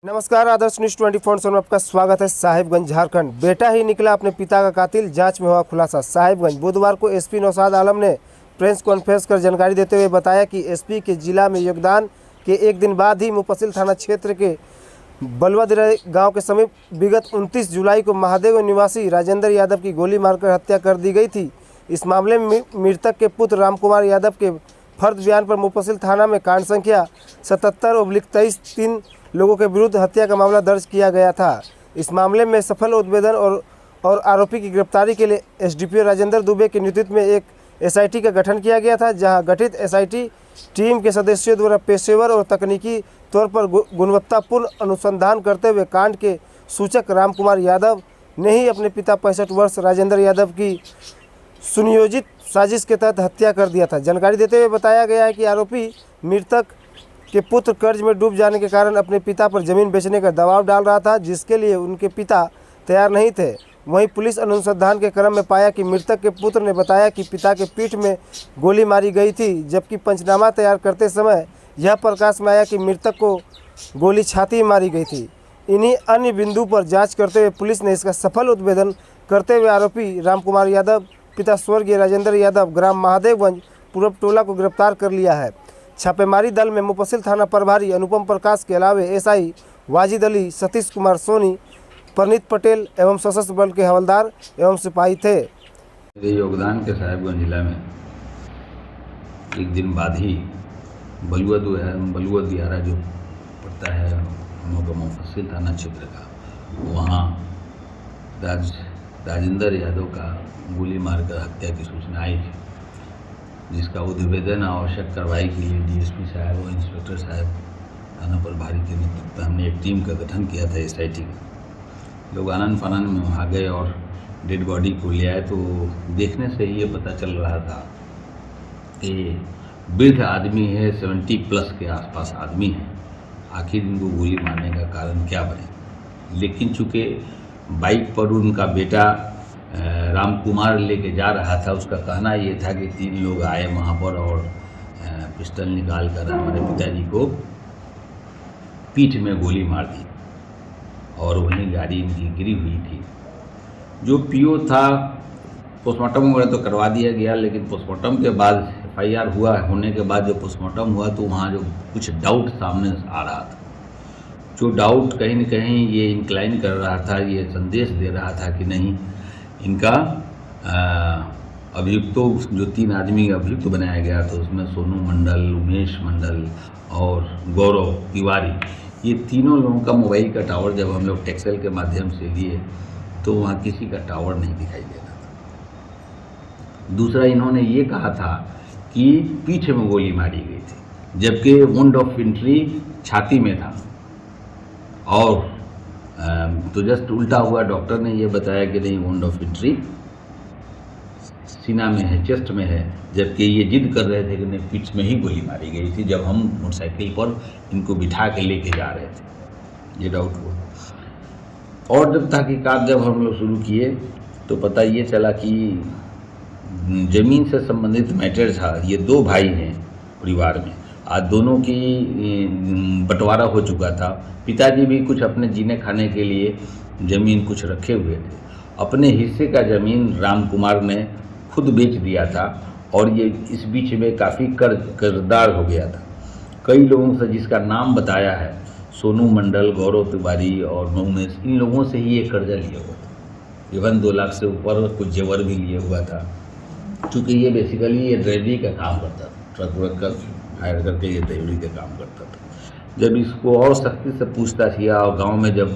नमस्कार, आदर्श न्यूज 24 में आपका स्वागत है। साहिबगंज झारखंड, बेटा ही निकला अपने पिता का कातिल, जांच में हुआ खुलासा। साहिबगंज बुधवार को एसपी नौशाद आलम ने प्रेस कॉन्फ्रेंस कर जानकारी देते हुए बताया कि एसपी के जिला में योगदान के एक दिन बाद ही मुफस्सिल थाना क्षेत्र के बलुआदिरा गांव के समीप विगत 29 जुलाई को महादेव निवासी राजेंद्र यादव की गोली मारकर हत्या कर दी गई थी। इस मामले में मृतक के पुत्र रामकुमार यादव के फर्द बयान पर मुफस्सिल थाना में कांड संख्या 77/23 3 लोगों के विरुद्ध हत्या का मामला दर्ज किया गया था। इस मामले में सफल उद्भेदन और आरोपी की गिरफ्तारी के लिए एसडीपीओ राजेंद्र दुबे के नेतृत्व में एक एसआईटी का गठन किया गया था, जहां गठित एसआईटी टीम के सदस्यों द्वारा पेशेवर और तकनीकी तौर पर गुणवत्तापूर्ण अनुसंधान करते हुए कांड के सूचक रामकुमार यादव ने ही अपने पिता 65 वर्ष राजेंद्र यादव की सुनियोजित साजिश के तहत हत्या कर दिया था। जानकारी देते हुए बताया गया है कि आरोपी मृतक के पुत्र कर्ज में डूब जाने के कारण अपने पिता पर जमीन बेचने का दबाव डाल रहा था, जिसके लिए उनके पिता तैयार नहीं थे। वहीं पुलिस अनुसंधान के क्रम में पाया कि मृतक के पुत्र ने बताया कि पिता के पीठ में गोली मारी गई थी, जबकि पंचनामा तैयार करते समय यह प्रकाश में आया कि मृतक को गोली छाती में मारी गई थी। इन्हीं अन्य बिंदु पर जाँच करते हुए पुलिस ने इसका सफल उद्भेदन करते हुए आरोपी रामकुमार यादव पिता स्वर्गीय राजेंद्र यादव ग्राम महादेवगंज पूरब टोला को गिरफ्तार कर लिया है। छापेमारी दल में मुफस्सिल थाना प्रभारी अनुपम प्रकाश के अलावे एसआई वाजिद अली, सतीश कुमार सोनी, परनीत पटेल एवं सशस्त्र बल के हवलदार एवं सिपाही थे। मेरे योगदान के साहिबगंज जिला में एक दिन बाद ही बलुआदिरा जो पड़ता है हम लोग का मुफस्सिल थाना क्षेत्र का, वहाँ राजेंद्र यादव का गोली मारकर हत्या की सूचना आई थी, जिसका उद्भेदन आवश्यक कार्रवाई के लिए डीएसपी साहब और इंस्पेक्टर साहब थाना प्रभारी के नेतृत्व में हमने एक टीम का गठन किया था एसआईटी का। लोग आनंद फानन में वहाँ गए और डेड बॉडी को ले आए, तो देखने से ये पता चल रहा था कि वृद्ध आदमी है, 70+ के आसपास आदमी है, आखिर इनको गोली मारने का कारण क्या बने। लेकिन चूँकि बाइक पर उनका बेटा रामकुमार लेके जा रहा था, उसका कहना ये था कि 3 लोग आए वहाँ पर और पिस्टल निकाल कर हमारे पिताजी को पीठ में गोली मार दी और वहीं गाड़ी इनकी गिरी हुई थी। जो पीओ था, पोस्टमार्टम वगैरह तो करवा दिया गया, लेकिन पोस्टमार्टम के बाद एफआईआर होने के बाद जो पोस्टमार्टम हुआ तो वहाँ जो कुछ डाउट सामने आ रहा था, जो डाउट कहीं न कहीं ये इंक्लाइन कर रहा था, ये संदेश दे रहा था कि नहीं, इनका अभियुक्तों जो 3 आदमी अभियुक्त बनाया गया था, उसमें सोनू मंडल, उमेश मंडल और गौरव तिवारी, ये तीनों लोगों का मोबाइल का टावर जब हम लोग टेक्सel के माध्यम से लिए तो वहाँ किसी का टावर नहीं दिखाई दे रहा था। दूसरा, इन्होंने ये कहा था कि पीठ में गोली मारी गई थी, जबकि वुंड ऑफ एंट्री छाती में था। और तो जस्ट उल्टा हुआ, डॉक्टर ने ये बताया कि नहीं, वुंड ऑफ एंट्री सीना में है, चेस्ट में है, जबकि ये जिद कर रहे थे कि नहीं, पीठ में ही गोली मारी गई थी जब हम मोटरसाइकिल पर इनको बिठा के लेके जा रहे थे। ये डाउट हुआ। और जब तहकीकात जब हम लोग शुरू किए तो पता ये चला कि ज़मीन से संबंधित मैटर था। ये 2 भाई हैं परिवार में, आज दोनों की बंटवारा हो चुका था। पिताजी भी कुछ अपने जीने खाने के लिए ज़मीन कुछ रखे हुए थे। अपने हिस्से का ज़मीन रामकुमार ने खुद बेच दिया था और ये इस बीच में काफ़ी कर्जदार हो गया था। कई लोगों से जिसका नाम बताया है, सोनू मंडल, गौरव तिवारी और उमेश, इन लोगों से ही ये कर्जा लिया हुआ था। इवन 2 लाख से ऊपर कुछ जेवर भी लिए हुआ था। चूँकि ये बेसिकली ये ड्राइवरी का काम करता था, ट्रक व्रक का हायर करके ये ड्राइवरी का काम करता था। जब इसको और सख्ती से पूछताछ किया और गांव में जब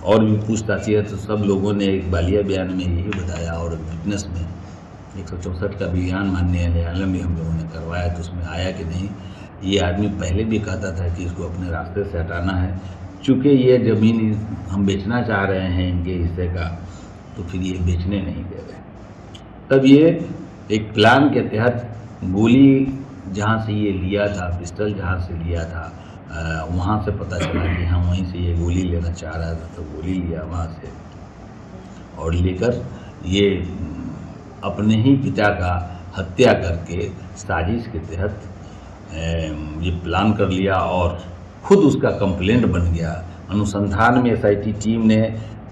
और भी पूछताछ किया तो सब लोगों ने एक बालिया बयान में यही बताया, और विटनेस में 164 का बयान माननीय न्यायालय में हम लोगों ने करवाया, तो उसमें आया कि नहीं, ये आदमी पहले भी कहता था कि इसको अपने रास्ते से हटाना है। चूँकि ये ज़मीन हम बेचना चाह रहे हैं इनके हिस्से का, तो फिर ये बेचने नहीं दे रहे। तब ये एक प्लान के तहत गोली जहाँ से ये लिया था, पिस्टल जहाँ से लिया था, वहाँ से पता चला कि हाँ, वहीं से ये गोली लेना चाह रहा था, तो गोली लिया वहाँ से और लेकर ये अपने ही पिता का हत्या करके साजिश के तहत ये प्लान कर लिया और खुद उसका कंप्लेंट बन गया। अनुसंधान में SIT टीम ने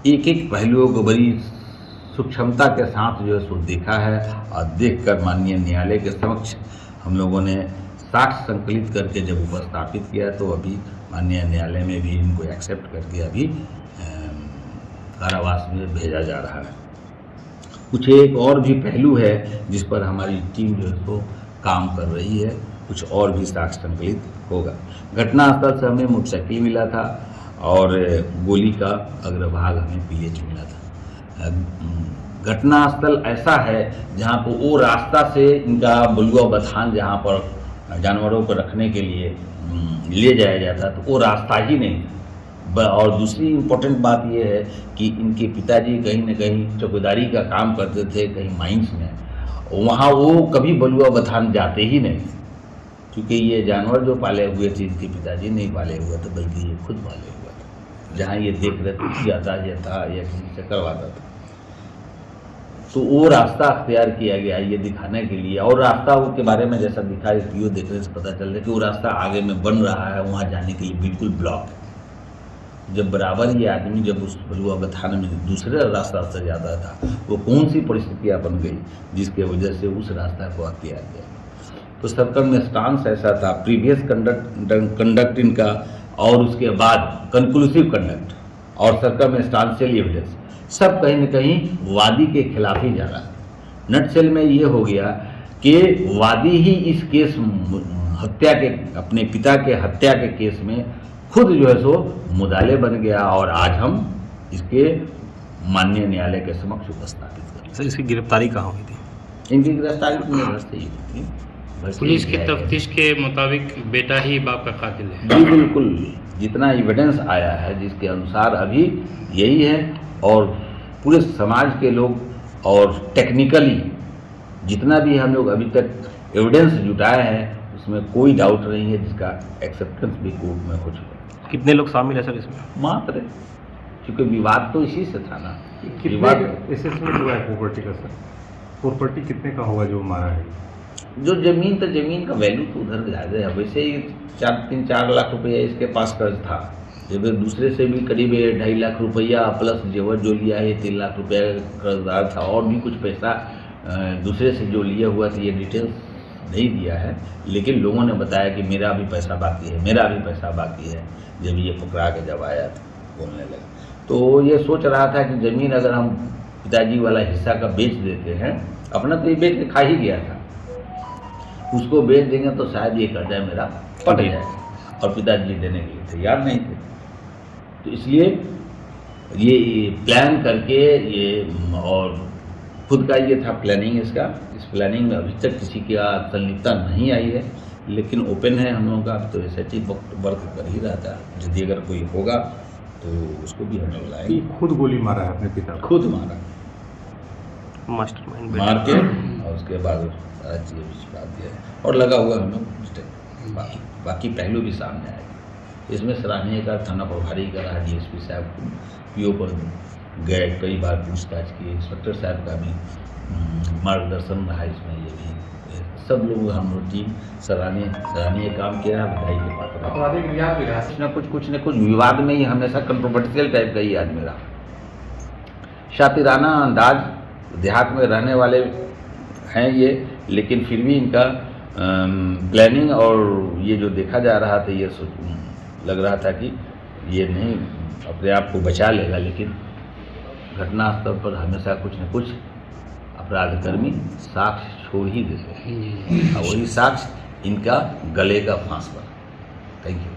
एक एक पहलुओं को बड़ी सूक्ष्मता के साथ जो है सो देखा है और देखकर माननीय न्यायालय के समक्ष हम लोगों ने साक्ष्य संकलित करके जब उपस्थापित किया तो अभी माननीय न्यायालय में भी इनको एक्सेप्ट करके अभी कारावास में भेजा जा रहा है। कुछ एक और भी पहलू है जिस पर हमारी टीम जो है सो काम कर रही है, कुछ और भी साक्ष्य संकलित होगा। घटनास्थल से हमें मोटरसाइकिल मिला था और गोली का अग्रभाग हमें पीएच मिला था। घटनास्थल ऐसा है जहाँ पर वो रास्ता से इनका बलुआ बथान जहाँ पर जानवरों को रखने के लिए ले जाया जाता तो वो रास्ता ही नहीं था। और दूसरी इम्पोर्टेंट बात यह है कि इनके पिताजी कहीं न कहीं चौकीदारी का काम करते थे कहीं माइंस में, वहाँ वो कभी बलुआ बथान जाते ही नहीं थे, क्योंकि ये जानवर जो पाले हुए थे इनके पिताजी नहीं पाले हुए थे बल्कि ये खुद पाले हुए थे। जहाँ ये देख रहे थे जाता या था या किसी से करवाता था, तो वो रास्ता अख्तियार किया गया ये दिखाने के लिए। और रास्ता के बारे में जैसा दिखा वीडियो देखने से पता चल रहा है कि वो रास्ता आगे में बन रहा है, वहाँ जाने के लिए बिल्कुल ब्लॉक है। जब बराबर ये आदमी जब उस बलुआ बथान में दूसरे रास्ता से जाता था वो कौन सी परिस्थितियाँ बन गई जिसके वजह से उस रास्ता को अख्तियार किया। तो सर्कल में स्टांस ऐसा था, प्रीवियस कंडक्ट इनका और उसके बाद कंक्लूसिव कंडक्ट और सर्कल में स्टांसियल एविडेंस सब कहीं न कहीं वादी के खिलाफ ही जा रहा है। नटसेल में ये हो गया कि वादी ही इस केस हत्या के अपने पिता के हत्या के केस में खुद जो है सो मुदाले बन गया और आज हम इसके माननीय न्यायालय के समक्ष उपस्थापित करें। सर इसकी गिरफ्तारी कहाँ हुई थी? इनकी गिरफ्तारी अपने घर से ही हुई थी। पुलिस की तफ्तीश के मुताबिक बेटा ही बाप का कातिल है। जी बिल्कुल, जितना एविडेंस आया है जिसके अनुसार अभी यही है और पूरे समाज के लोग और टेक्निकली जितना भी हम लोग अभी तक एविडेंस जुटाए हैं उसमें कोई डाउट नहीं है जिसका एक्सेप्टेंस भी कोर्ट में हो चुका है। कितने लोग शामिल है सर इसमें? मात्र, क्योंकि विवाद तो इसी से था ना। कितने असेसमेंट हुआ है प्रॉपर्टी का सर? प्रॉपर्टी कितने का होगा जो मारा है? जो जमीन तो जमीन का वैल्यू तो उधर ज़्यादा है, वैसे ही 3-4 लाख रुपया इसके पास कर्ज था। जब दूसरे से भी करीब 2.5 लाख रुपया प्लस जेवर जो लिया है 3 लाख रुपया कर्जदार था और भी कुछ पैसा दूसरे से जो लिया हुआ था। ये डिटेल्स नहीं दिया है लेकिन लोगों ने बताया कि मेरा भी पैसा बाकी है, मेरा भी पैसा बाकी है। जब ये पकड़ा के जब आया था बोलने लगा तो ये सोच रहा था कि ज़मीन अगर हम पिताजी वाला हिस्सा का बेच देते हैं, अपना तो ये बेच के खा ही गया था, उसको बेच देंगे तो शायद ये कर्जा मेरा पट जाए और पिताजी देने के लिए तैयार नहीं थे। तो इसलिए ये प्लान करके ये और खुद का ये था प्लानिंग इसका। इस प्लानिंग में अभी तक किसी की संलिप्तता नहीं आई है लेकिन ओपन है हम लोगों का। तो SIT वर्क कर ही रहा था, यदि अगर कोई होगा तो उसको भी हम लोग लाएंगे। खुद गोली मारा है अपने पिता को? खुद मारा, मास्टरमाइंड मार के और उसके बाद सारा चीज़ें भी छिपा दिया है और लगा हुआ हम लोग बाकी पहलू भी सामने आएगा। इसमें सराहनीय का थाना प्रभारी का रहा, DSP साहब PO पर गए, कई बार पूछताछ की, इंस्पेक्टर साहब का भी मार्गदर्शन रहा इसमें। ये भी सब लोग हम लोग टीम सराहनीय काम किया है, बधाई के पात्र। कुछ न कुछ विवाद में ही हमेशा कंट्रोवर्शियल टाइप का ही आदमी रहा। शातिराना अंदाज, देहात में रहने वाले हैं ये, लेकिन फिर भी इनका प्लानिंग और ये जो देखा जा रहा था ये लग रहा था कि ये नहीं अपने आप को बचा लेगा, लेकिन घटनास्थल पर हमेशा कुछ न कुछ अपराधकर्मी साक्ष्य छोड़ ही देते हैं और वही साक्ष्य इनका गले का फांस बना। Thank you.